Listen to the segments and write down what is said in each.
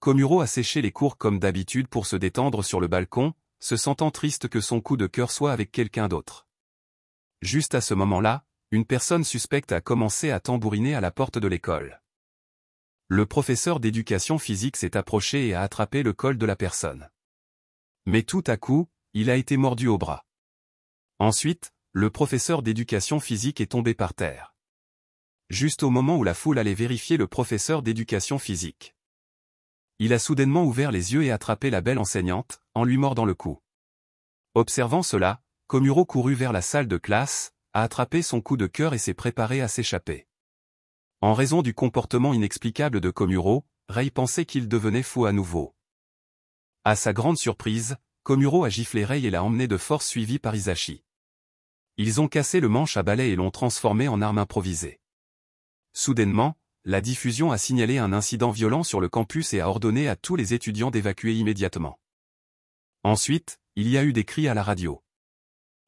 Komuro a séché les cours comme d'habitude pour se détendre sur le balcon, se sentant triste que son coup de cœur soit avec quelqu'un d'autre. Juste à ce moment-là, une personne suspecte a commencé à tambouriner à la porte de l'école. Le professeur d'éducation physique s'est approché et a attrapé le col de la personne. Mais tout à coup, il a été mordu au bras. Ensuite, le professeur d'éducation physique est tombé par terre. Juste au moment où la foule allait vérifier le professeur d'éducation physique. Il a soudainement ouvert les yeux et attrapé la belle enseignante, en lui mordant le cou. Observant cela, Komuro courut vers la salle de classe, a attrapé son coup de cœur et s'est préparé à s'échapper. En raison du comportement inexplicable de Komuro, Rei pensait qu'il devenait fou à nouveau. À sa grande surprise, Komuro a giflé Rei et l'a emmené de force suivi par Hisashi. Ils ont cassé le manche à balai et l'ont transformé en arme improvisée. Soudainement, la diffusion a signalé un incident violent sur le campus et a ordonné à tous les étudiants d'évacuer immédiatement. Ensuite, il y a eu des cris à la radio.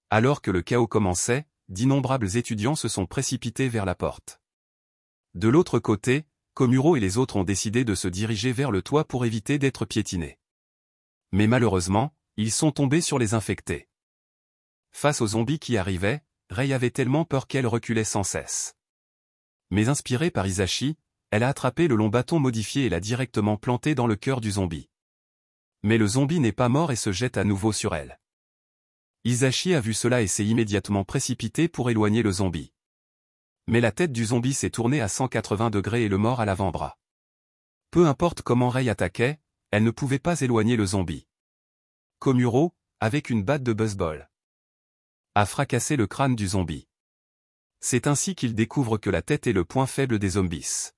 Alors que le chaos commençait, d'innombrables étudiants se sont précipités vers la porte. De l'autre côté, Komuro et les autres ont décidé de se diriger vers le toit pour éviter d'être piétinés. Mais malheureusement, ils sont tombés sur les infectés. Face aux zombies qui arrivaient, Rei avait tellement peur qu'elle reculait sans cesse. Mais inspirée par Hisashi, elle a attrapé le long bâton modifié et l'a directement planté dans le cœur du zombie. Mais le zombie n'est pas mort et se jette à nouveau sur elle. Hisashi a vu cela et s'est immédiatement précipité pour éloigner le zombie. Mais la tête du zombie s'est tournée à 180 degrés et le mord à l'avant-bras. Peu importe comment Rei attaquait, elle ne pouvait pas éloigner le zombie. Komuro, avec une batte de baseball, a fracassé le crâne du zombie. C'est ainsi qu'il découvre que la tête est le point faible des zombies.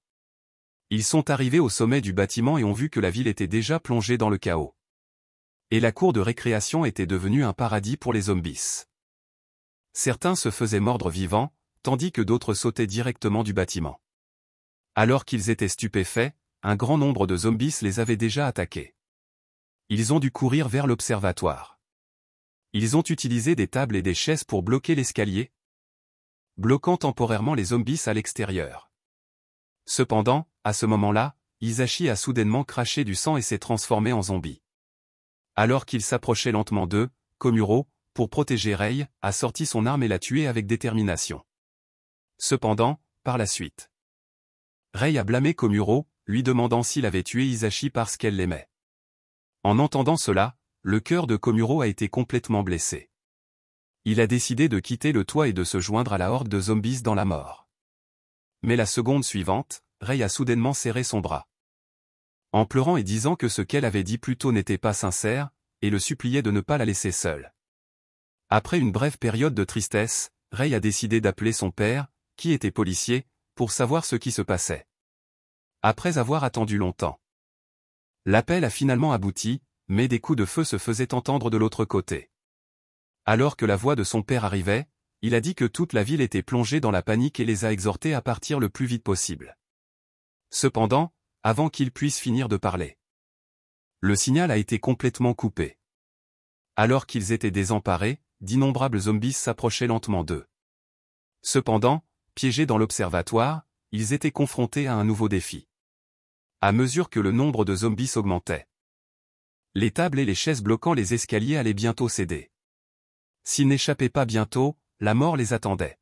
Ils sont arrivés au sommet du bâtiment et ont vu que la ville était déjà plongée dans le chaos. Et la cour de récréation était devenue un paradis pour les zombies. Certains se faisaient mordre vivants, tandis que d'autres sautaient directement du bâtiment. Alors qu'ils étaient stupéfaits, un grand nombre de zombies les avaient déjà attaqués. Ils ont dû courir vers l'observatoire. Ils ont utilisé des tables et des chaises pour bloquer l'escalier, bloquant temporairement les zombies à l'extérieur. Cependant, à ce moment-là, Hisashi a soudainement craché du sang et s'est transformé en zombie. Alors qu'il s'approchait lentement d'eux, Komuro, pour protéger Rei, a sorti son arme et l'a tué avec détermination. Cependant, par la suite, Rei a blâmé Komuro, lui demandant s'il avait tué Hisashi parce qu'elle l'aimait. En entendant cela, le cœur de Komuro a été complètement blessé. Il a décidé de quitter le toit et de se joindre à la horde de zombies dans la mort. Mais la seconde suivante, Rei a soudainement serré son bras. En pleurant et disant que ce qu'elle avait dit plus tôt n'était pas sincère, et le suppliait de ne pas la laisser seule. Après une brève période de tristesse, Rei a décidé d'appeler son père, qui était policier, pour savoir ce qui se passait. Après avoir attendu longtemps, l'appel a finalement abouti, mais des coups de feu se faisaient entendre de l'autre côté. Alors que la voix de son père arrivait, il a dit que toute la ville était plongée dans la panique et les a exhortés à partir le plus vite possible. Cependant, avant qu'ils puissent finir de parler, le signal a été complètement coupé. Alors qu'ils étaient désemparés, d'innombrables zombies s'approchaient lentement d'eux. Cependant, piégés dans l'observatoire, ils étaient confrontés à un nouveau défi. À mesure que le nombre de zombies augmentait, les tables et les chaises bloquant les escaliers allaient bientôt céder. S'ils n'échappaient pas bientôt, la mort les attendait.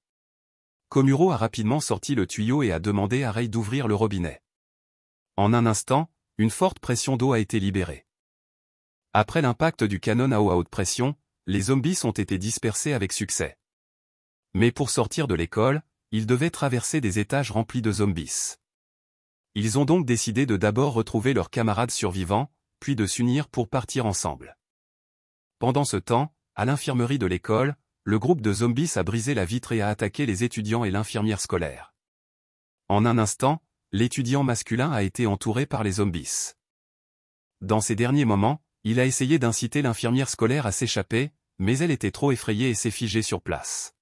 Komuro a rapidement sorti le tuyau et a demandé à Rei d'ouvrir le robinet. En un instant, une forte pression d'eau a été libérée. Après l'impact du canon à eau à haute pression, les zombies ont été dispersés avec succès. Mais pour sortir de l'école, ils devaient traverser des étages remplis de zombies. Ils ont donc décidé de d'abord retrouver leurs camarades survivants, puis de s'unir pour partir ensemble. Pendant ce temps, à l'infirmerie de l'école, le groupe de zombies a brisé la vitre et a attaqué les étudiants et l'infirmière scolaire. En un instant, l'étudiant masculin a été entouré par les zombies. Dans ces derniers moments, il a essayé d'inciter l'infirmière scolaire à s'échapper, mais elle était trop effrayée et s'est figée sur place.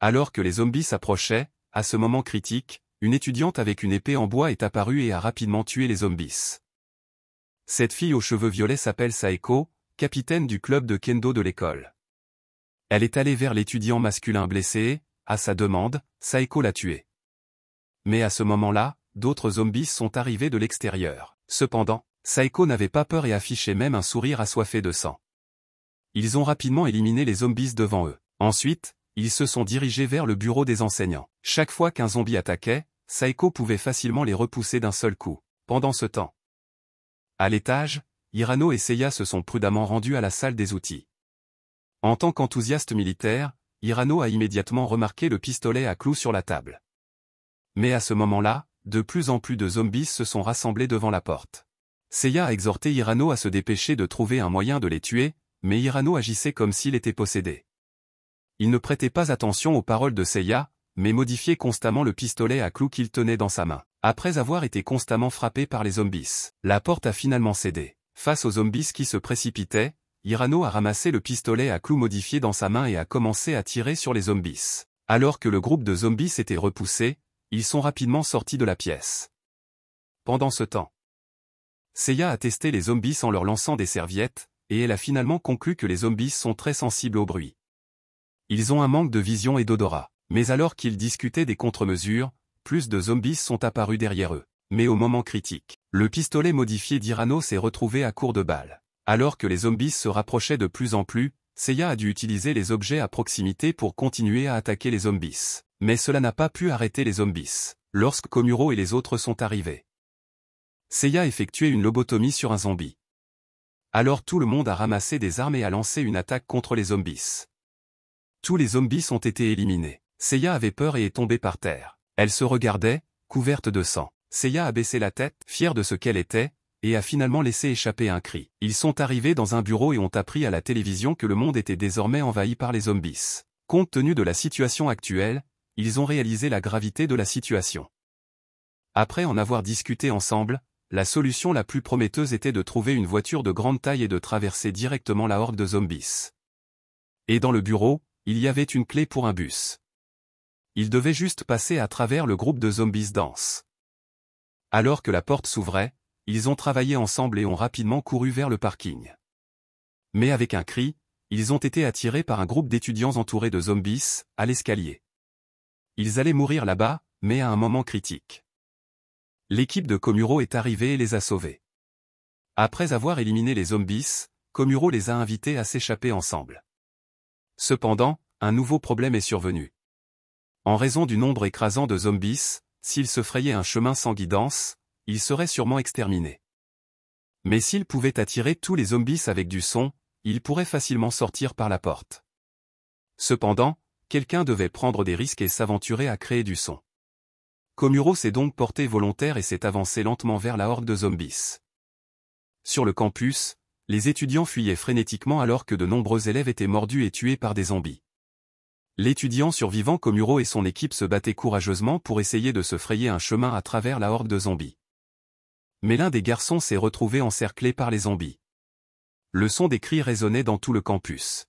Alors que les zombies s'approchaient, à ce moment critique, une étudiante avec une épée en bois est apparue et a rapidement tué les zombies. Cette fille aux cheveux violets s'appelle Saeko, capitaine du club de kendo de l'école. Elle est allée vers l'étudiant masculin blessé et, à sa demande, Saeko l'a tué. Mais à ce moment-là, d'autres zombies sont arrivés de l'extérieur. Cependant, Saeko n'avait pas peur et affichait même un sourire assoiffé de sang. Ils ont rapidement éliminé les zombies devant eux. Ensuite, ils se sont dirigés vers le bureau des enseignants. Chaque fois qu'un zombie attaquait, Saeko pouvait facilement les repousser d'un seul coup. Pendant ce temps, à l'étage, Hirano et Seiya se sont prudemment rendus à la salle des outils. En tant qu'enthousiaste militaire, Hirano a immédiatement remarqué le pistolet à clous sur la table. Mais à ce moment-là, de plus en plus de zombies se sont rassemblés devant la porte. Seiya a exhorté Hirano à se dépêcher de trouver un moyen de les tuer, mais Hirano agissait comme s'il était possédé. Il ne prêtait pas attention aux paroles de Seiya, mais modifiait constamment le pistolet à clous qu'il tenait dans sa main. Après avoir été constamment frappé par les zombies, la porte a finalement cédé. Face aux zombies qui se précipitaient, Hirano a ramassé le pistolet à clous modifié dans sa main et a commencé à tirer sur les zombies. Alors que le groupe de zombies s'était repoussé, ils sont rapidement sortis de la pièce. Pendant ce temps, Seiya a testé les zombies en leur lançant des serviettes, et elle a finalement conclu que les zombies sont très sensibles au bruit. Ils ont un manque de vision et d'odorat. Mais alors qu'ils discutaient des contre-mesures, plus de zombies sont apparus derrière eux. Mais au moment critique, le pistolet modifié d'Hirano s'est retrouvé à court de balles. Alors que les zombies se rapprochaient de plus en plus, Seiya a dû utiliser les objets à proximité pour continuer à attaquer les zombies. Mais cela n'a pas pu arrêter les zombies. Lorsque Komuro et les autres sont arrivés, Seiya a effectué une lobotomie sur un zombie. Alors tout le monde a ramassé des armes et a lancé une attaque contre les zombies. Tous les zombies ont été éliminés. Seiya avait peur et est tombée par terre. Elle se regardait, couverte de sang. Seiya a baissé la tête, fière de ce qu'elle était, et a finalement laissé échapper un cri. Ils sont arrivés dans un bureau et ont appris à la télévision que le monde était désormais envahi par les zombies. Compte tenu de la situation actuelle, ils ont réalisé la gravité de la situation. Après en avoir discuté ensemble, la solution la plus prometteuse était de trouver une voiture de grande taille et de traverser directement la horde de zombies. Et dans le bureau, il y avait une clé pour un bus. Ils devaient juste passer à travers le groupe de zombies denses. Alors que la porte s'ouvrait, ils ont travaillé ensemble et ont rapidement couru vers le parking. Mais avec un cri, ils ont été attirés par un groupe d'étudiants entourés de zombies, à l'escalier. Ils allaient mourir là-bas, mais à un moment critique. L'équipe de Komuro est arrivée et les a sauvés. Après avoir éliminé les zombies, Komuro les a invités à s'échapper ensemble. Cependant, un nouveau problème est survenu. En raison du nombre écrasant de zombies, s'ils se frayaient un chemin sans guidance, ils seraient sûrement exterminés. Mais s'ils pouvaient attirer tous les zombies avec du son, ils pourraient facilement sortir par la porte. Cependant, quelqu'un devait prendre des risques et s'aventurer à créer du son. Komuro s'est donc porté volontaire et s'est avancé lentement vers la horde de zombies. Sur le campus, les étudiants fuyaient frénétiquement alors que de nombreux élèves étaient mordus et tués par des zombies. L'étudiant survivant Komuro et son équipe se battaient courageusement pour essayer de se frayer un chemin à travers la horde de zombies. Mais l'un des garçons s'est retrouvé encerclé par les zombies. Le son des cris résonnait dans tout le campus.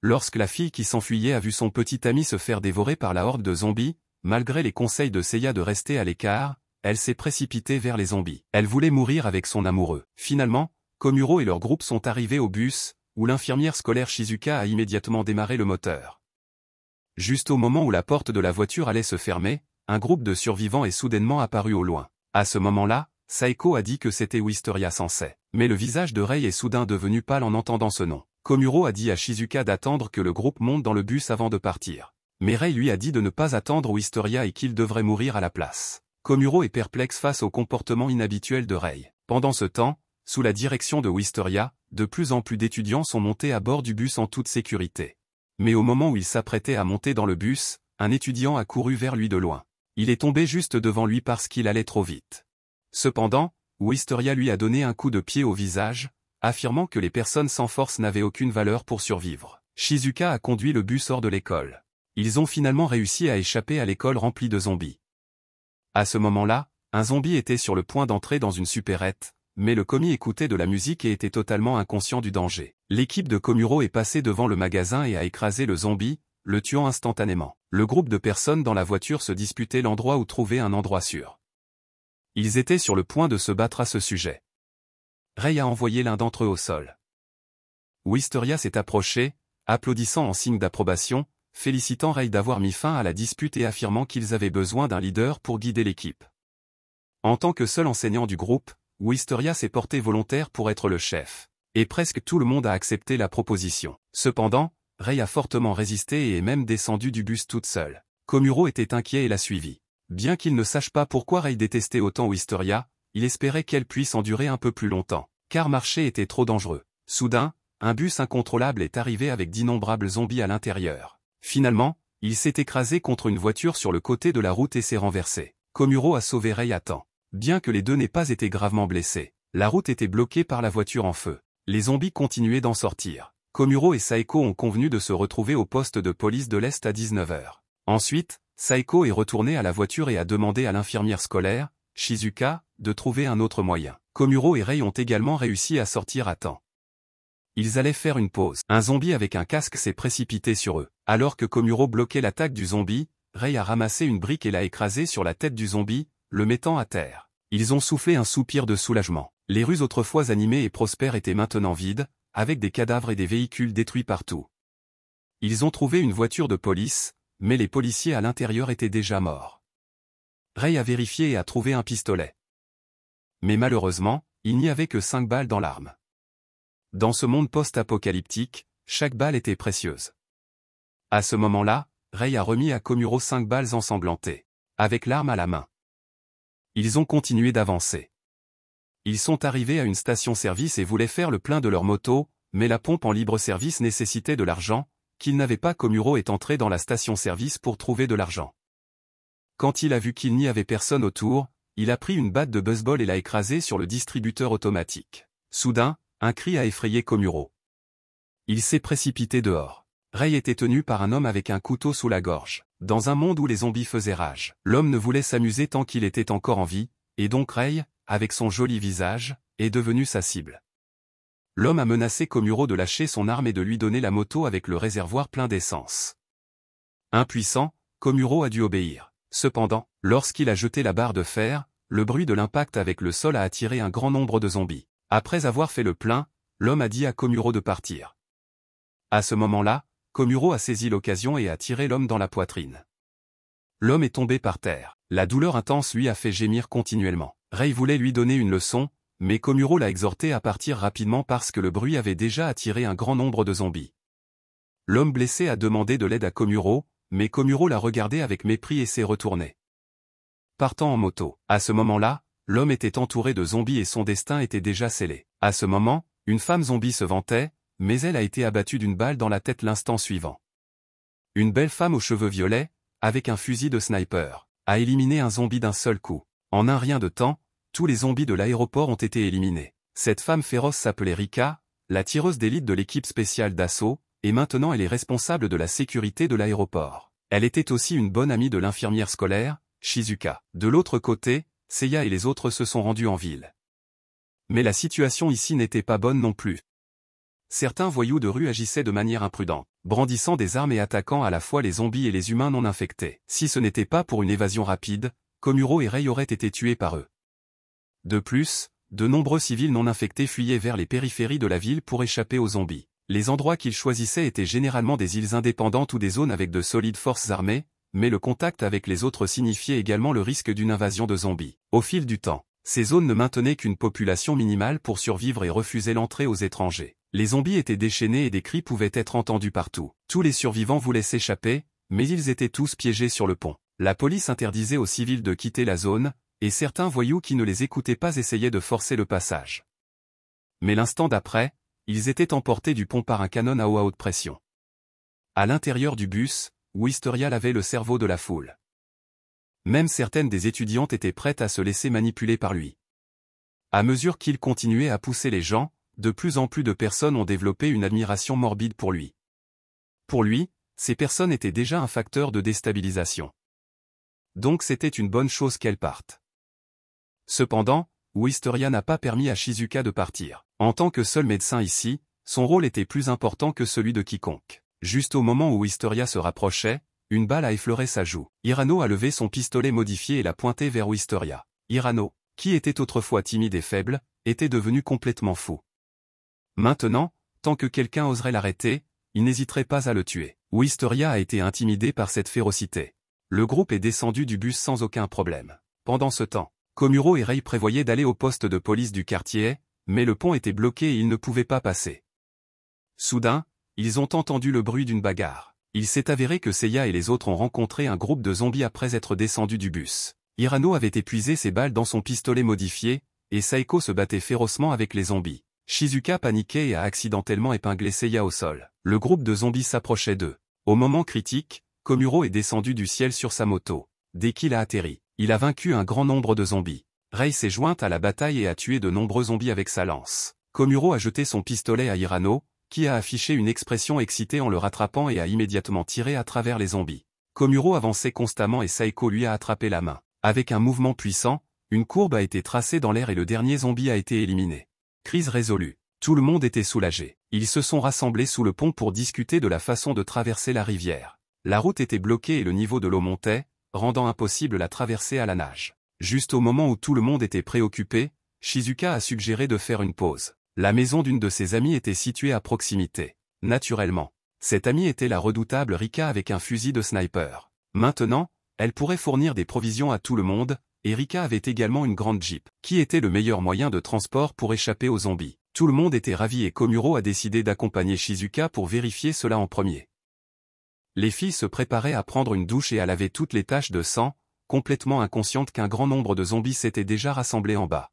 Lorsque la fille qui s'enfuyait a vu son petit ami se faire dévorer par la horde de zombies, malgré les conseils de Seiya de rester à l'écart, elle s'est précipitée vers les zombies. Elle voulait mourir avec son amoureux. Finalement, Komuro et leur groupe sont arrivés au bus, où l'infirmière scolaire Shizuka a immédiatement démarré le moteur. Juste au moment où la porte de la voiture allait se fermer, un groupe de survivants est soudainement apparu au loin. À ce moment-là, Saeko a dit que c'était Wisteria Sensei. Mais le visage de Rei est soudain devenu pâle en entendant ce nom. Komuro a dit à Shizuka d'attendre que le groupe monte dans le bus avant de partir. Mais Rei lui a dit de ne pas attendre Wisteria et qu'il devrait mourir à la place. Komuro est perplexe face au comportement inhabituel de Rei. Pendant ce temps, sous la direction de Wisteria, de plus en plus d'étudiants sont montés à bord du bus en toute sécurité. Mais au moment où il s'apprêtait à monter dans le bus, un étudiant a couru vers lui de loin. Il est tombé juste devant lui parce qu'il allait trop vite. Cependant, Wisteria lui a donné un coup de pied au visage, affirmant que les personnes sans force n'avaient aucune valeur pour survivre. Shizuka a conduit le bus hors de l'école. Ils ont finalement réussi à échapper à l'école remplie de zombies. À ce moment-là, un zombie était sur le point d'entrer dans une supérette, mais le commis écoutait de la musique et était totalement inconscient du danger. L'équipe de Komuro est passée devant le magasin et a écrasé le zombie, le tuant instantanément. Le groupe de personnes dans la voiture se disputait l'endroit où trouver un endroit sûr. Ils étaient sur le point de se battre à ce sujet. Rei a envoyé l'un d'entre eux au sol. Wisteria s'est approché, applaudissant en signe d'approbation, félicitant Rei d'avoir mis fin à la dispute et affirmant qu'ils avaient besoin d'un leader pour guider l'équipe. En tant que seul enseignant du groupe, Wisteria s'est porté volontaire pour être le chef. Et presque tout le monde a accepté la proposition. Cependant, Rei a fortement résisté et est même descendu du bus toute seule. Komuro était inquiet et l'a suivi. Bien qu'il ne sache pas pourquoi Rei détestait autant Wisteria, il espérait qu'elle puisse endurer un peu plus longtemps. Car marcher était trop dangereux. Soudain, un bus incontrôlable est arrivé avec d'innombrables zombies à l'intérieur. Finalement, il s'est écrasé contre une voiture sur le côté de la route et s'est renversé. Komuro a sauvé Rei à temps. Bien que les deux n'aient pas été gravement blessés, la route était bloquée par la voiture en feu. Les zombies continuaient d'en sortir. Komuro et Saeko ont convenu de se retrouver au poste de police de l'Est à 19 h. Ensuite, Saeko est retournée à la voiture et a demandé à l'infirmière scolaire, Shizuka, de trouver un autre moyen. Komuro et Rei ont également réussi à sortir à temps. Ils allaient faire une pause. Un zombie avec un casque s'est précipité sur eux. Alors que Komuro bloquait l'attaque du zombie, Rei a ramassé une brique et l'a écrasée sur la tête du zombie, le mettant à terre. Ils ont soufflé un soupir de soulagement. Les rues autrefois animées et prospères étaient maintenant vides, avec des cadavres et des véhicules détruits partout. Ils ont trouvé une voiture de police, mais les policiers à l'intérieur étaient déjà morts. Rei a vérifié et a trouvé un pistolet. Mais malheureusement, il n'y avait que 5 balles dans l'arme. Dans ce monde post-apocalyptique, chaque balle était précieuse. À ce moment-là, Rei a remis à Komuro 5 balles ensanglantées, avec l'arme à la main. Ils ont continué d'avancer. Ils sont arrivés à une station-service et voulaient faire le plein de leur moto, mais la pompe en libre-service nécessitait de l'argent, qu'ils n'avaient pas. Komuro est entré dans la station-service pour trouver de l'argent. Quand il a vu qu'il n'y avait personne autour, il a pris une batte de baseball et l'a écrasée sur le distributeur automatique. Soudain, un cri a effrayé Komuro. Il s'est précipité dehors. Rei était tenu par un homme avec un couteau sous la gorge. Dans un monde où les zombies faisaient rage, l'homme ne voulait s'amuser tant qu'il était encore en vie, et donc Rei, avec son joli visage, est devenu sa cible. L'homme a menacé Komuro de lâcher son arme et de lui donner la moto avec le réservoir plein d'essence. Impuissant, Komuro a dû obéir. Cependant, lorsqu'il a jeté la barre de fer, le bruit de l'impact avec le sol a attiré un grand nombre de zombies. Après avoir fait le plein, l'homme a dit à Komuro de partir. À ce moment-là, Komuro a saisi l'occasion et a tiré l'homme dans la poitrine. L'homme est tombé par terre. La douleur intense lui a fait gémir continuellement. Rei voulait lui donner une leçon, mais Komuro l'a exhorté à partir rapidement parce que le bruit avait déjà attiré un grand nombre de zombies. L'homme blessé a demandé de l'aide à Komuro, mais Komuro l'a regardé avec mépris et s'est retourné. Partant en moto. À ce moment-là, l'homme était entouré de zombies et son destin était déjà scellé. À ce moment, une femme zombie se vantait, mais elle a été abattue d'une balle dans la tête l'instant suivant. Une belle femme aux cheveux violets, avec un fusil de sniper, a éliminé un zombie d'un seul coup. En un rien de temps, tous les zombies de l'aéroport ont été éliminés. Cette femme féroce s'appelait Rika, la tireuse d'élite de l'équipe spéciale d'assaut, et maintenant elle est responsable de la sécurité de l'aéroport. Elle était aussi une bonne amie de l'infirmière scolaire, Shizuka. De l'autre côté, Seiya et les autres se sont rendus en ville. Mais la situation ici n'était pas bonne non plus. Certains voyous de rue agissaient de manière imprudente, brandissant des armes et attaquant à la fois les zombies et les humains non infectés. Si ce n'était pas pour une évasion rapide, Komuro et Rei auraient été tués par eux. De plus, de nombreux civils non infectés fuyaient vers les périphéries de la ville pour échapper aux zombies. Les endroits qu'ils choisissaient étaient généralement des îles indépendantes ou des zones avec de solides forces armées, mais le contact avec les autres signifiait également le risque d'une invasion de zombies. Au fil du temps, ces zones ne maintenaient qu'une population minimale pour survivre et refusaient l'entrée aux étrangers. Les zombies étaient déchaînés et des cris pouvaient être entendus partout. Tous les survivants voulaient s'échapper, mais ils étaient tous piégés sur le pont. La police interdisait aux civils de quitter la zone, et certains voyous qui ne les écoutaient pas essayaient de forcer le passage. Mais l'instant d'après, ils étaient emportés du pont par un canon à eau à haute pression. À l'intérieur du bus, Wisteria lavait le cerveau de la foule. Même certaines des étudiantes étaient prêtes à se laisser manipuler par lui. À mesure qu'il continuait à pousser les gens, de plus en plus de personnes ont développé une admiration morbide pour lui. Pour lui, ces personnes étaient déjà un facteur de déstabilisation. Donc c'était une bonne chose qu'elles partent. Cependant, Wisteria n'a pas permis à Shizuka de partir. En tant que seul médecin ici, son rôle était plus important que celui de quiconque. Juste au moment où Wisteria se rapprochait, une balle a effleuré sa joue. Hirano a levé son pistolet modifié et l'a pointé vers Wisteria. Hirano, qui était autrefois timide et faible, était devenu complètement fou. Maintenant, tant que quelqu'un oserait l'arrêter, il n'hésiterait pas à le tuer. Wisteria a été intimidé par cette férocité. Le groupe est descendu du bus sans aucun problème. Pendant ce temps, Komuro et Rei prévoyaient d'aller au poste de police du quartier, mais le pont était bloqué et ils ne pouvaient pas passer. Soudain, ils ont entendu le bruit d'une bagarre. Il s'est avéré que Seiya et les autres ont rencontré un groupe de zombies après être descendus du bus. Hirano avait épuisé ses balles dans son pistolet modifié, et Saeko se battait férocement avec les zombies. Shizuka paniquait et a accidentellement épinglé Seiya au sol. Le groupe de zombies s'approchait d'eux. Au moment critique, Komuro est descendu du ciel sur sa moto. Dès qu'il a atterri, il a vaincu un grand nombre de zombies. Rei s'est jointe à la bataille et a tué de nombreux zombies avec sa lance. Komuro a jeté son pistolet à Hirano, qui a affiché une expression excitée en le rattrapant et a immédiatement tiré à travers les zombies. Komuro avançait constamment et Saeko lui a attrapé la main. Avec un mouvement puissant, une courbe a été tracée dans l'air et le dernier zombie a été éliminé. Crise résolue. Tout le monde était soulagé. Ils se sont rassemblés sous le pont pour discuter de la façon de traverser la rivière. La route était bloquée et le niveau de l'eau montait, rendant impossible la traversée à la nage. Juste au moment où tout le monde était préoccupé, Shizuka a suggéré de faire une pause. La maison d'une de ses amies était située à proximité. Naturellement, cette amie était la redoutable Rika avec un fusil de sniper. Maintenant, elle pourrait fournir des provisions à tout le monde, et Rika avait également une grande Jeep, qui était le meilleur moyen de transport pour échapper aux zombies. Tout le monde était ravi et Komuro a décidé d'accompagner Shizuka pour vérifier cela en premier. Les filles se préparaient à prendre une douche et à laver toutes les taches de sang, complètement inconscientes qu'un grand nombre de zombies s'étaient déjà rassemblés en bas.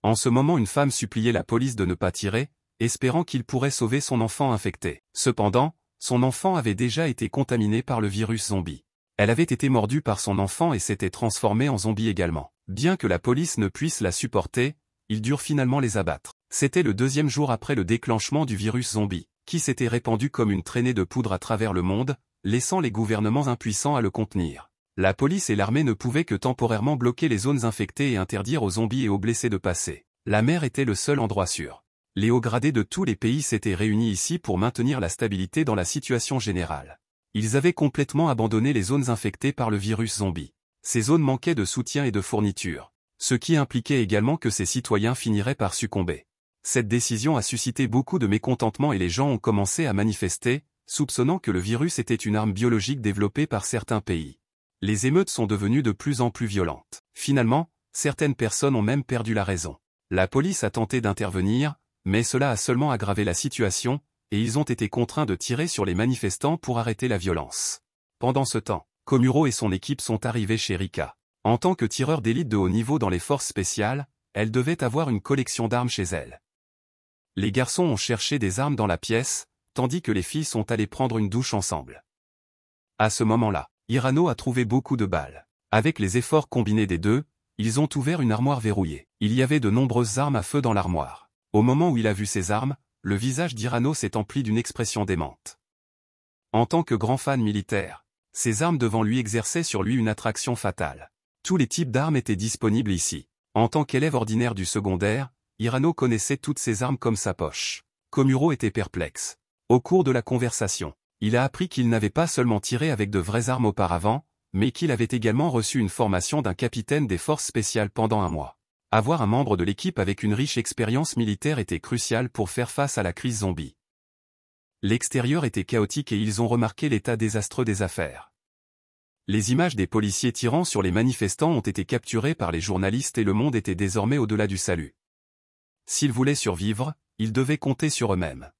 En ce moment une femme suppliait la police de ne pas tirer, espérant qu'il pourrait sauver son enfant infecté. Cependant, son enfant avait déjà été contaminé par le virus zombie. Elle avait été mordue par son enfant et s'était transformée en zombie également. Bien que la police ne puisse la supporter, ils durent finalement les abattre. C'était le deuxième jour après le déclenchement du virus zombie, qui s'était répandu comme une traînée de poudre à travers le monde, laissant les gouvernements impuissants à le contenir. La police et l'armée ne pouvaient que temporairement bloquer les zones infectées et interdire aux zombies et aux blessés de passer. La mer était le seul endroit sûr. Les hauts gradés de tous les pays s'étaient réunis ici pour maintenir la stabilité dans la situation générale. Ils avaient complètement abandonné les zones infectées par le virus zombie. Ces zones manquaient de soutien et de fournitures, ce qui impliquait également que ces citoyens finiraient par succomber. Cette décision a suscité beaucoup de mécontentement et les gens ont commencé à manifester, soupçonnant que le virus était une arme biologique développée par certains pays. Les émeutes sont devenues de plus en plus violentes. Finalement, certaines personnes ont même perdu la raison. La police a tenté d'intervenir, mais cela a seulement aggravé la situation, et ils ont été contraints de tirer sur les manifestants pour arrêter la violence. Pendant ce temps, Komuro et son équipe sont arrivés chez Rika. En tant que tireur d'élite de haut niveau dans les forces spéciales, elle devait avoir une collection d'armes chez elle. Les garçons ont cherché des armes dans la pièce, tandis que les filles sont allées prendre une douche ensemble. À ce moment-là, Hirano a trouvé beaucoup de balles. Avec les efforts combinés des deux, ils ont ouvert une armoire verrouillée. Il y avait de nombreuses armes à feu dans l'armoire. Au moment où il a vu ces armes, le visage d'Hirano s'est empli d'une expression démente. En tant que grand fan militaire, ces armes devant lui exerçaient sur lui une attraction fatale. Tous les types d'armes étaient disponibles ici. En tant qu'élève ordinaire du secondaire, Hirano connaissait toutes ces armes comme sa poche. Komuro était perplexe. Au cours de la conversation, il a appris qu'il n'avait pas seulement tiré avec de vraies armes auparavant, mais qu'il avait également reçu une formation d'un capitaine des forces spéciales pendant un mois. Avoir un membre de l'équipe avec une riche expérience militaire était crucial pour faire face à la crise zombie. L'extérieur était chaotique et ils ont remarqué l'état désastreux des affaires. Les images des policiers tirant sur les manifestants ont été capturées par les journalistes et le monde était désormais au-delà du salut. S'ils voulaient survivre, ils devaient compter sur eux-mêmes.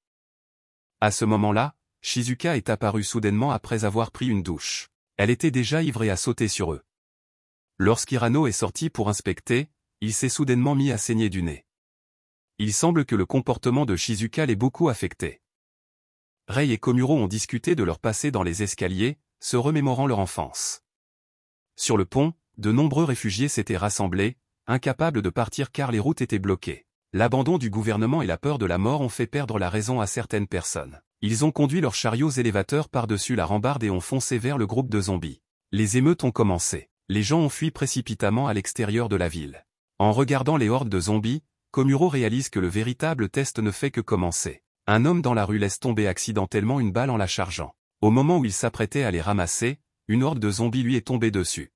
À ce moment-là, Shizuka est apparue soudainement après avoir pris une douche. Elle était déjà ivre et a sauté sur eux. Lorsqu'Hirano est sorti pour inspecter, il s'est soudainement mis à saigner du nez. Il semble que le comportement de Shizuka l'ait beaucoup affecté. Rei et Komuro ont discuté de leur passé dans les escaliers, se remémorant leur enfance. Sur le pont, de nombreux réfugiés s'étaient rassemblés, incapables de partir car les routes étaient bloquées. L'abandon du gouvernement et la peur de la mort ont fait perdre la raison à certaines personnes. Ils ont conduit leurs chariots élévateurs par-dessus la rambarde et ont foncé vers le groupe de zombies. Les émeutes ont commencé. Les gens ont fui précipitamment à l'extérieur de la ville. En regardant les hordes de zombies, Komuro réalise que le véritable test ne fait que commencer. Un homme dans la rue laisse tomber accidentellement une balle en la chargeant. Au moment où il s'apprêtait à les ramasser, une horde de zombies lui est tombée dessus.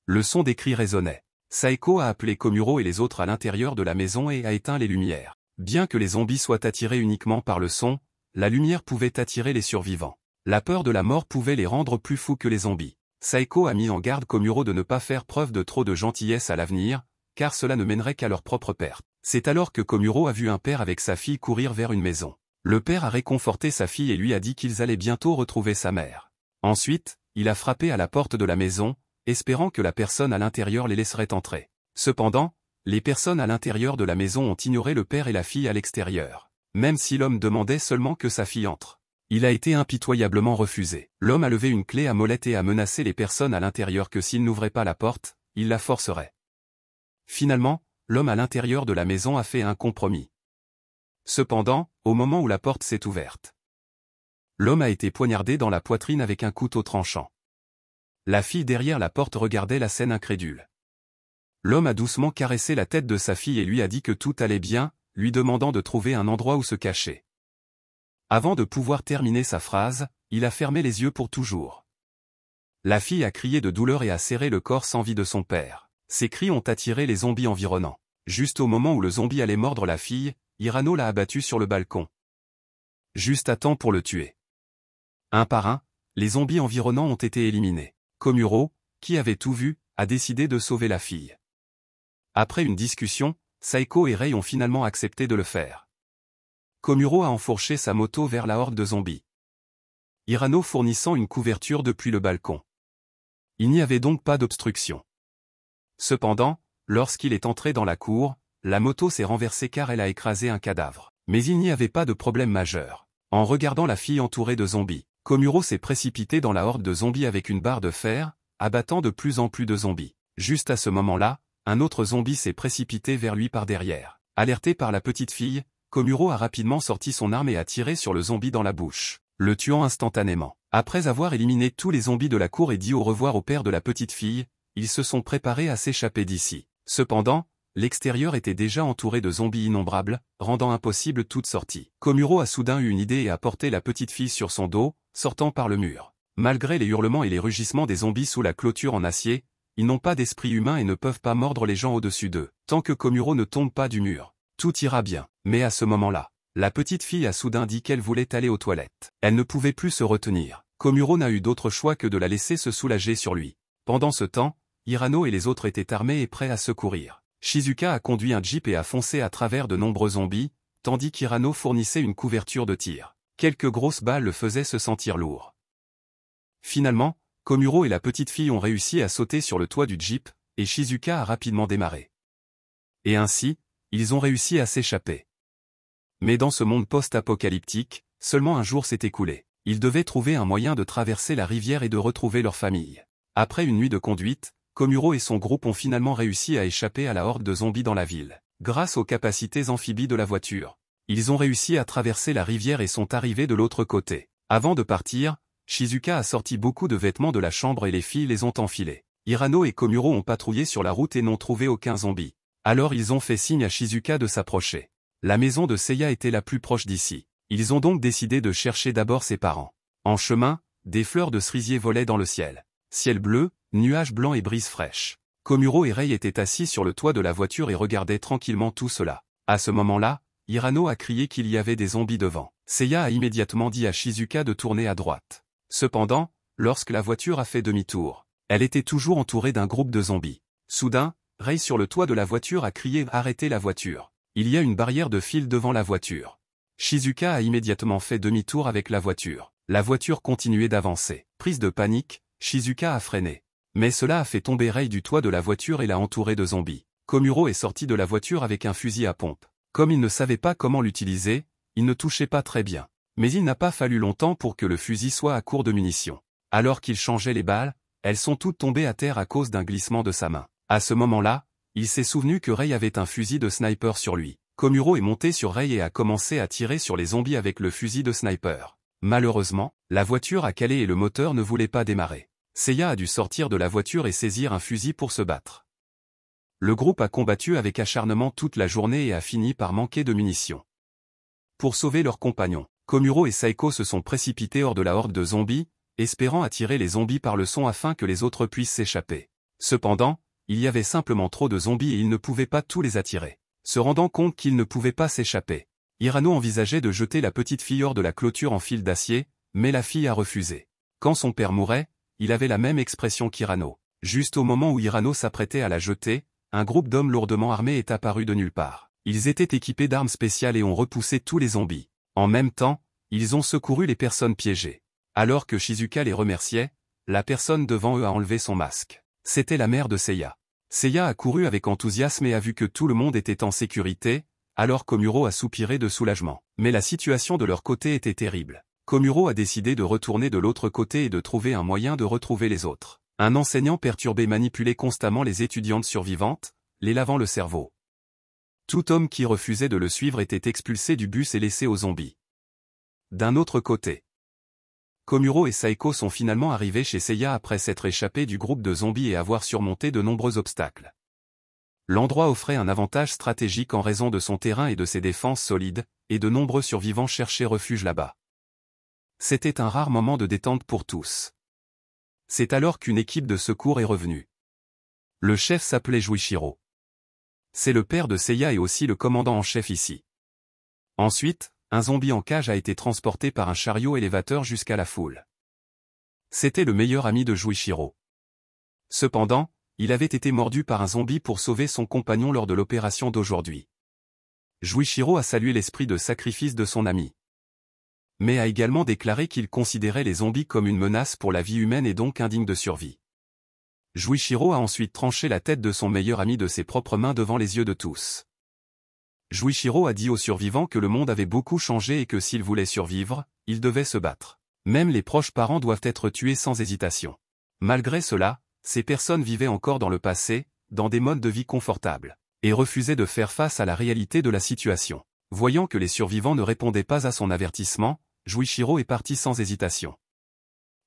Le son des cris résonnait. Saeko a appelé Komuro et les autres à l'intérieur de la maison et a éteint les lumières. Bien que les zombies soient attirés uniquement par le son, la lumière pouvait attirer les survivants. La peur de la mort pouvait les rendre plus fous que les zombies. Saeko a mis en garde Komuro de ne pas faire preuve de trop de gentillesse à l'avenir, car cela ne mènerait qu'à leur propre perte. C'est alors que Komuro a vu un père avec sa fille courir vers une maison. Le père a réconforté sa fille et lui a dit qu'ils allaient bientôt retrouver sa mère. Ensuite, il a frappé à la porte de la maison, espérant que la personne à l'intérieur les laisserait entrer. Cependant, les personnes à l'intérieur de la maison ont ignoré le père et la fille à l'extérieur. Même si l'homme demandait seulement que sa fille entre. Il a été impitoyablement refusé. L'homme a levé une clé à molette et a menacé les personnes à l'intérieur que s'ils n'ouvraient pas la porte, il la forcerait. Finalement, l'homme à l'intérieur de la maison a fait un compromis. Cependant, au moment où la porte s'est ouverte, l'homme a été poignardé dans la poitrine avec un couteau tranchant. La fille derrière la porte regardait la scène incrédule. L'homme a doucement caressé la tête de sa fille et lui a dit que tout allait bien, lui demandant de trouver un endroit où se cacher. Avant de pouvoir terminer sa phrase, il a fermé les yeux pour toujours. La fille a crié de douleur et a serré le corps sans vie de son père. Ces cris ont attiré les zombies environnants. Juste au moment où le zombie allait mordre la fille, Hirano l'a abattu sur le balcon. Juste à temps pour le tuer. Un par un, les zombies environnants ont été éliminés. Komuro, qui avait tout vu, a décidé de sauver la fille. Après une discussion, Saeko et Rei ont finalement accepté de le faire. Komuro a enfourché sa moto vers la horde de zombies. Hirano fournissant une couverture depuis le balcon. Il n'y avait donc pas d'obstruction. Cependant, lorsqu'il est entré dans la cour, la moto s'est renversée car elle a écrasé un cadavre. Mais il n'y avait pas de problème majeur. En regardant la fille entourée de zombies, Komuro s'est précipité dans la horde de zombies avec une barre de fer, abattant de plus en plus de zombies. Juste à ce moment-là, un autre zombie s'est précipité vers lui par derrière. Alerté par la petite fille, Komuro a rapidement sorti son arme et a tiré sur le zombie dans la bouche, le tuant instantanément. Après avoir éliminé tous les zombies de la cour et dit au revoir au père de la petite fille, ils se sont préparés à s'échapper d'ici. Cependant, l'extérieur était déjà entouré de zombies innombrables, rendant impossible toute sortie. Komuro a soudain eu une idée et a porté la petite fille sur son dos, sortant par le mur. Malgré les hurlements et les rugissements des zombies sous la clôture en acier, ils n'ont pas d'esprit humain et ne peuvent pas mordre les gens au-dessus d'eux. Tant que Komuro ne tombe pas du mur, tout ira bien. Mais à ce moment-là, la petite fille a soudain dit qu'elle voulait aller aux toilettes. Elle ne pouvait plus se retenir. Komuro n'a eu d'autre choix que de la laisser se soulager sur lui. Pendant ce temps, Hirano et les autres étaient armés et prêts à secourir. Shizuka a conduit un jeep et a foncé à travers de nombreux zombies, tandis qu'Hirano fournissait une couverture de tir. Quelques grosses balles le faisaient se sentir lourd. Finalement, Komuro et la petite fille ont réussi à sauter sur le toit du jeep, et Shizuka a rapidement démarré. Et ainsi, ils ont réussi à s'échapper. Mais dans ce monde post-apocalyptique, seulement un jour s'est écoulé. Ils devaient trouver un moyen de traverser la rivière et de retrouver leur famille. Après une nuit de conduite, Komuro et son groupe ont finalement réussi à échapper à la horde de zombies dans la ville. Grâce aux capacités amphibies de la voiture, ils ont réussi à traverser la rivière et sont arrivés de l'autre côté. Avant de partir, Shizuka a sorti beaucoup de vêtements de la chambre et les filles les ont enfilés. Hirano et Komuro ont patrouillé sur la route et n'ont trouvé aucun zombie. Alors ils ont fait signe à Shizuka de s'approcher. La maison de Seiya était la plus proche d'ici. Ils ont donc décidé de chercher d'abord ses parents. En chemin, des fleurs de cerisier volaient dans le ciel. Ciel bleu, nuages blancs et brise fraîche. Komuro et Rei étaient assis sur le toit de la voiture et regardaient tranquillement tout cela. À ce moment-là, Hirano a crié qu'il y avait des zombies devant. Seiya a immédiatement dit à Shizuka de tourner à droite. Cependant, lorsque la voiture a fait demi-tour, elle était toujours entourée d'un groupe de zombies. Soudain, Rei sur le toit de la voiture a crié « Arrêtez la voiture !» Il y a une barrière de fil devant la voiture. Shizuka a immédiatement fait demi-tour avec la voiture. La voiture continuait d'avancer. Prise de panique, Shizuka a freiné. Mais cela a fait tomber Rei du toit de la voiture et l'a entouré de zombies. Komuro est sorti de la voiture avec un fusil à pompe. Comme il ne savait pas comment l'utiliser, il ne touchait pas très bien. Mais il n'a pas fallu longtemps pour que le fusil soit à court de munitions. Alors qu'il changeait les balles, elles sont toutes tombées à terre à cause d'un glissement de sa main. À ce moment-là, il s'est souvenu que Rei avait un fusil de sniper sur lui. Komuro est monté sur Rei et a commencé à tirer sur les zombies avec le fusil de sniper. Malheureusement, la voiture a calé et le moteur ne voulait pas démarrer. Seiya a dû sortir de la voiture et saisir un fusil pour se battre. Le groupe a combattu avec acharnement toute la journée et a fini par manquer de munitions. Pour sauver leurs compagnons, Komuro et Saeko se sont précipités hors de la horde de zombies, espérant attirer les zombies par le son afin que les autres puissent s'échapper. Cependant, il y avait simplement trop de zombies et ils ne pouvaient pas tous les attirer. Se rendant compte qu'ils ne pouvaient pas s'échapper, Hirano envisageait de jeter la petite fille hors de la clôture en fil d'acier, mais la fille a refusé. Quand son père mourait, il avait la même expression qu'Hirano. Juste au moment où Hirano s'apprêtait à la jeter, un groupe d'hommes lourdement armés est apparu de nulle part. Ils étaient équipés d'armes spéciales et ont repoussé tous les zombies. En même temps, ils ont secouru les personnes piégées. Alors que Shizuka les remerciait, la personne devant eux a enlevé son masque. C'était la mère de Seiya. Seiya a couru avec enthousiasme et a vu que tout le monde était en sécurité, alors Komuro a soupiré de soulagement. Mais la situation de leur côté était terrible. Komuro a décidé de retourner de l'autre côté et de trouver un moyen de retrouver les autres. Un enseignant perturbé manipulait constamment les étudiantes survivantes, les lavant le cerveau. Tout homme qui refusait de le suivre était expulsé du bus et laissé aux zombies. D'un autre côté, Komuro et Saeko sont finalement arrivés chez Seiya après s'être échappés du groupe de zombies et avoir surmonté de nombreux obstacles. L'endroit offrait un avantage stratégique en raison de son terrain et de ses défenses solides, et de nombreux survivants cherchaient refuge là-bas. C'était un rare moment de détente pour tous. C'est alors qu'une équipe de secours est revenue. Le chef s'appelait Juichiro. C'est le père de Seiya et aussi le commandant en chef ici. Ensuite, un zombie en cage a été transporté par un chariot élévateur jusqu'à la foule. C'était le meilleur ami de Juichiro. Cependant, il avait été mordu par un zombie pour sauver son compagnon lors de l'opération d'aujourd'hui. Juichiro a salué l'esprit de sacrifice de son ami, mais a également déclaré qu'il considérait les zombies comme une menace pour la vie humaine et donc indignes de survie. Juichiro a ensuite tranché la tête de son meilleur ami de ses propres mains devant les yeux de tous. Juichiro a dit aux survivants que le monde avait beaucoup changé et que s'ils voulaient survivre, ils devaient se battre. Même les proches parents doivent être tués sans hésitation. Malgré cela, ces personnes vivaient encore dans le passé, dans des modes de vie confortables, et refusaient de faire face à la réalité de la situation. Voyant que les survivants ne répondaient pas à son avertissement, Juichiro est parti sans hésitation.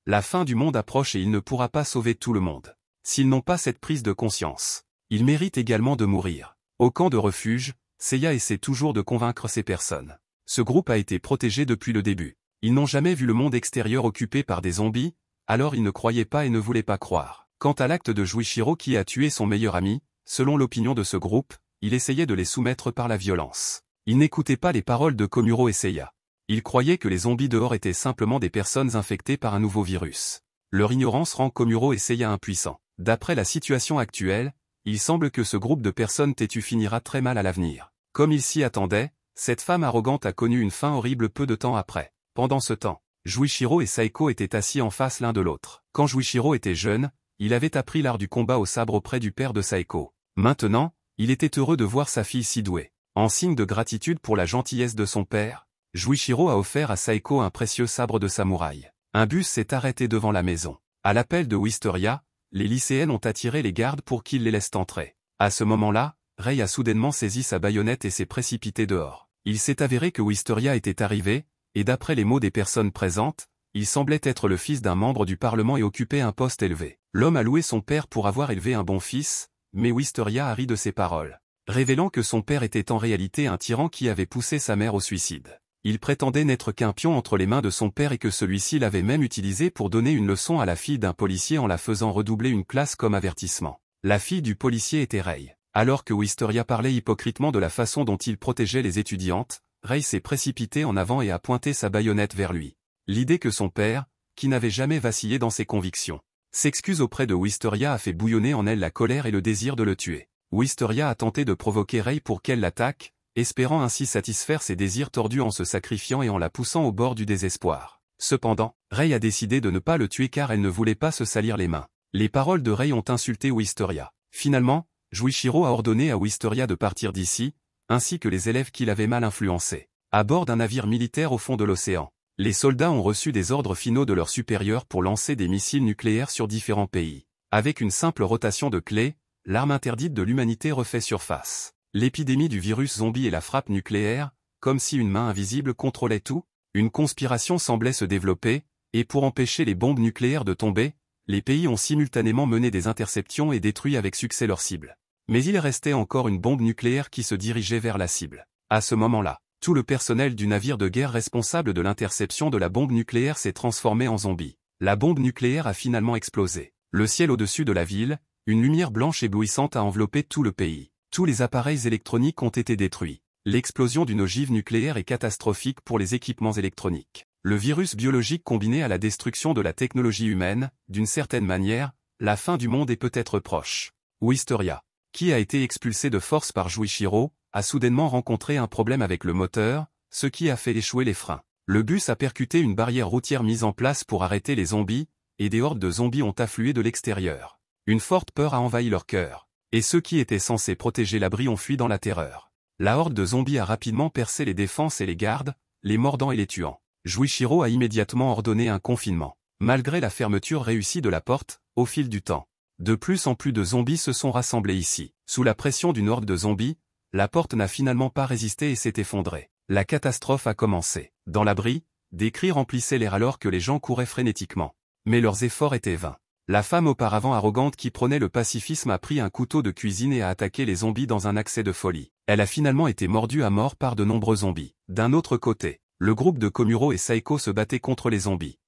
La fin du monde approche et il ne pourra pas sauver tout le monde. S'ils n'ont pas cette prise de conscience, ils méritent également de mourir. Au camp de refuge, Seiya essaie toujours de convaincre ces personnes. Ce groupe a été protégé depuis le début. Ils n'ont jamais vu le monde extérieur occupé par des zombies, alors ils ne croyaient pas et ne voulaient pas croire. Quant à l'acte de Juichiro qui a tué son meilleur ami, selon l'opinion de ce groupe, il essayait de les soumettre par la violence. Il n'écoutait pas les paroles de Komuro et Seiya. Il croyait que les zombies dehors étaient simplement des personnes infectées par un nouveau virus. Leur ignorance rend Komuro et Seiya impuissants. D'après la situation actuelle, il semble que ce groupe de personnes têtues finira très mal à l'avenir. Comme il s'y attendait, cette femme arrogante a connu une fin horrible peu de temps après. Pendant ce temps, Juichiro et Saeko étaient assis en face l'un de l'autre. Quand Juichiro était jeune, il avait appris l'art du combat au sabre auprès du père de Saeko. Maintenant, il était heureux de voir sa fille si douée. En signe de gratitude pour la gentillesse de son père, Juichiro a offert à Saeko un précieux sabre de samouraï. Un bus s'est arrêté devant la maison. À l'appel de Wisteria, les lycéennes ont attiré les gardes pour qu'ils les laissent entrer. À ce moment-là, Rei a soudainement saisi sa baïonnette et s'est précipité dehors. Il s'est avéré que Wisteria était arrivé, et d'après les mots des personnes présentes, il semblait être le fils d'un membre du Parlement et occupait un poste élevé. L'homme a loué son père pour avoir élevé un bon fils, mais Wisteria a ri de ses paroles, révélant que son père était en réalité un tyran qui avait poussé sa mère au suicide. Il prétendait n'être qu'un pion entre les mains de son père et que celui-ci l'avait même utilisé pour donner une leçon à la fille d'un policier en la faisant redoubler une classe comme avertissement. La fille du policier était Rei. Alors que Wisteria parlait hypocritement de la façon dont il protégeait les étudiantes, Rei s'est précipité en avant et a pointé sa baïonnette vers lui. L'idée que son père, qui n'avait jamais vacillé dans ses convictions, s'excuse auprès de Wisteria a fait bouillonner en elle la colère et le désir de le tuer. Wisteria a tenté de provoquer Rei pour qu'elle l'attaque, espérant ainsi satisfaire ses désirs tordus en se sacrifiant et en la poussant au bord du désespoir. Cependant, Rei a décidé de ne pas le tuer car elle ne voulait pas se salir les mains. Les paroles de Rei ont insulté Wisteria. Finalement, Juichiro a ordonné à Wisteria de partir d'ici, ainsi que les élèves qui l'avaient mal influencé. À bord d'un navire militaire au fond de l'océan, les soldats ont reçu des ordres finaux de leurs supérieurs pour lancer des missiles nucléaires sur différents pays. Avec une simple rotation de clés, l'arme interdite de l'humanité refait surface. L'épidémie du virus zombie et la frappe nucléaire, comme si une main invisible contrôlait tout, une conspiration semblait se développer, et pour empêcher les bombes nucléaires de tomber, les pays ont simultanément mené des interceptions et détruit avec succès leurs cibles. Mais il restait encore une bombe nucléaire qui se dirigeait vers la cible. À ce moment-là, tout le personnel du navire de guerre responsable de l'interception de la bombe nucléaire s'est transformé en zombie. La bombe nucléaire a finalement explosé. Le ciel au-dessus de la ville, une lumière blanche éblouissante a enveloppé tout le pays. Tous les appareils électroniques ont été détruits. L'explosion d'une ogive nucléaire est catastrophique pour les équipements électroniques. Le virus biologique combiné à la destruction de la technologie humaine, d'une certaine manière, la fin du monde est peut-être proche. Wisteria, qui a été expulsé de force par Juichiro, a soudainement rencontré un problème avec le moteur, ce qui a fait échouer les freins. Le bus a percuté une barrière routière mise en place pour arrêter les zombies, et des hordes de zombies ont afflué de l'extérieur. Une forte peur a envahi leur cœur, et ceux qui étaient censés protéger l'abri ont fui dans la terreur. La horde de zombies a rapidement percé les défenses et les gardes, les mordant et les tuant. Juichiro a immédiatement ordonné un confinement. Malgré la fermeture réussie de la porte, au fil du temps, de plus en plus de zombies se sont rassemblés ici. Sous la pression d'une horde de zombies, la porte n'a finalement pas résisté et s'est effondrée. La catastrophe a commencé. Dans l'abri, des cris remplissaient l'air alors que les gens couraient frénétiquement. Mais leurs efforts étaient vains. La femme auparavant arrogante qui prônait le pacifisme a pris un couteau de cuisine et a attaqué les zombies dans un accès de folie. Elle a finalement été mordue à mort par de nombreux zombies. D'un autre côté, le groupe de Komuro et Saeko se battait contre les zombies.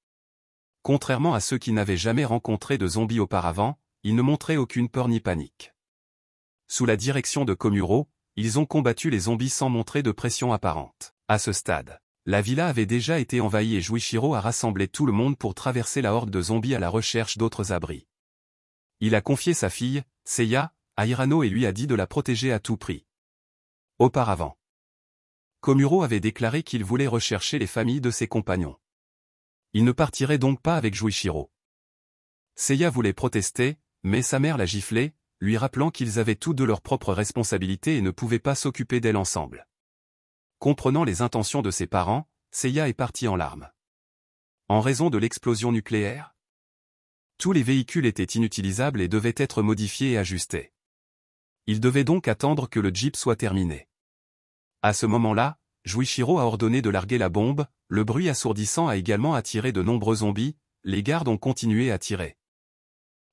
Contrairement à ceux qui n'avaient jamais rencontré de zombies auparavant, ils ne montraient aucune peur ni panique. Sous la direction de Komuro, ils ont combattu les zombies sans montrer de pression apparente. À ce stade, la villa avait déjà été envahie et Juichiro a rassemblé tout le monde pour traverser la horde de zombies à la recherche d'autres abris. Il a confié sa fille, Seiya, à Hirano et lui a dit de la protéger à tout prix. Auparavant, Komuro avait déclaré qu'il voulait rechercher les familles de ses compagnons. Il ne partirait donc pas avec Juichiro. Seiya voulait protester, mais sa mère l'a giflé, lui rappelant qu'ils avaient tous deux leurs propres responsabilités et ne pouvaient pas s'occuper d'elle ensemble. Comprenant les intentions de ses parents, Seiya est partie en larmes. En raison de l'explosion nucléaire, tous les véhicules étaient inutilisables et devaient être modifiés et ajustés. Il devait donc attendre que le jeep soit terminé. À ce moment-là, Juichiro a ordonné de larguer la bombe, le bruit assourdissant a également attiré de nombreux zombies, les gardes ont continué à tirer.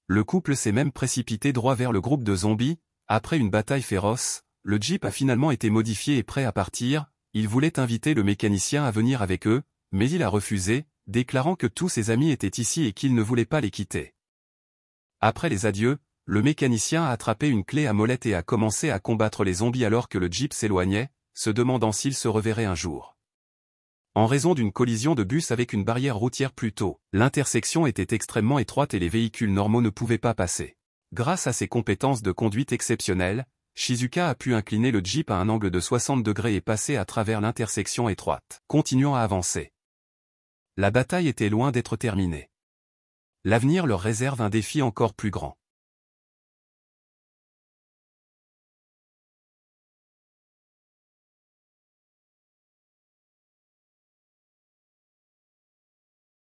Le couple s'est même précipité droit vers le groupe de zombies. Après une bataille féroce, le jeep a finalement été modifié et prêt à partir. Il voulait inviter le mécanicien à venir avec eux, mais il a refusé, déclarant que tous ses amis étaient ici et qu'il ne voulait pas les quitter. Après les adieux, le mécanicien a attrapé une clé à molette et a commencé à combattre les zombies alors que le jeep s'éloignait, se demandant s'il se reverrait un jour. En raison d'une collision de bus avec une barrière routière plus tôt, l'intersection était extrêmement étroite et les véhicules normaux ne pouvaient pas passer. Grâce à ses compétences de conduite exceptionnelles, Shizuka a pu incliner le jeep à un angle de 60 degrés et passer à travers l'intersection étroite, continuant à avancer. La bataille était loin d'être terminée. L'avenir leur réserve un défi encore plus grand.